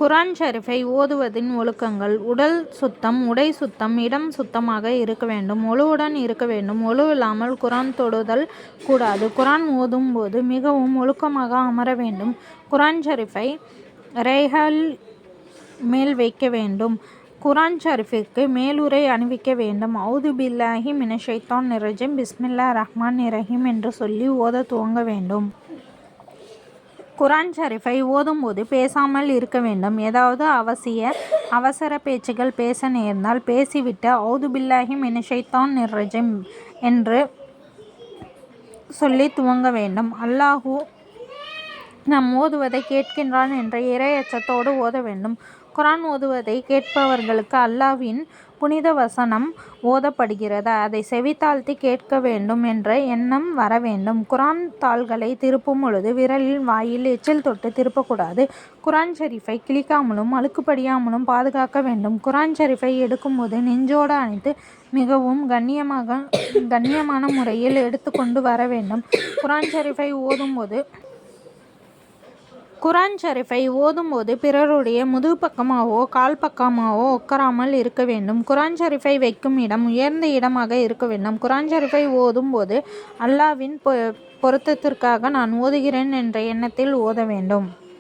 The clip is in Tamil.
குர்ஆன் ஷரீஃபை ஓதுவதின் ஒழுக்கங்கள். உடல் சுத்தம், உடை சுத்தம், இடம் சுத்தமாக இருக்க வேண்டும். ஒழுவுடன் இருக்க வேண்டும். ஒழு இல்லாமல் குர்ஆன் தொடுதல் கூடாது. குர்ஆன் ஓதும் போது மிகவும் ஒழுக்கமாக அமர வேண்டும். குர்ஆன் ஷரீஃபை ரைஹால் மேல் வைக்க வேண்டும். குர்ஆன் ஷரீஃபிற்கு மேலுறை அணிவிக்க வேண்டும். அவுது பில்லாஹி மினஷ் ஷைத்தானிர் ரஜீம் பிஸ்மில்லாஹிர் ரஹ்மானிர் ரஹீம் என்று சொல்லி ஓத துவங்க வேண்டும். குர்ஆன் ஷரீஃபை ஓதும்போது பேசாமல் இருக்க வேண்டும். ஏதாவது அவசர பேச்சுகள் பேச நேர்ந்தால் பேசிவிட்டு அவுது பில்லாஹி மினஷ் ஷைத்தானிர் ரஜீம் என்று சொல்லி துவங்க வேண்டும். அல்லாஹ் நாம் ஓதுவதை கேட்கின்றான் என்ற இறை அச்சத்தோடு ஓத வேண்டும். குர்ஆன் ஓதுவதை கேட்பவர்களுக்கு அல்லாஹ்வின் புனித வசனம் ஓதப்படுகிறது. அதை செவித்தாழ்த்தி கேட்க வேண்டும் என்ற எண்ணம் வர வேண்டும். குர்ஆன் தாள்களை திருப்பும் பொழுது விரலில் வாயில் எச்சில் தொட்டு திருப்பக்கூடாது. குர்ஆன் ஷரீஃபை கிழிக்காமலும் அழுக்குப்படியாமலும் பாதுகாக்க வேண்டும். குர்ஆன் ஷரீஃபை எடுக்கும்போது நெஞ்சோடு அணைத்து மிகவும் கண்ணியமான முறையில் எடுத்து கொண்டு வர வேண்டும். குர்ஆன் ஷரீஃபை ஓதும்போது பிறருடைய முதுகு பக்கமாகவோ கால் பக்கமாகவோ உட்காராமல் இருக்க வேண்டும். குர்ஆன் ஷரீஃபை வைக்கும் இடம் உயர்ந்த இடமாக இருக்க வேண்டும். குர்ஆன் ஷரீஃபை ஓதும் போது அல்லாஹ்வின் பொருத்தத்திற்காக நான் ஓதுகிறேன் என்ற எண்ணத்தில் ஓத வேண்டும்.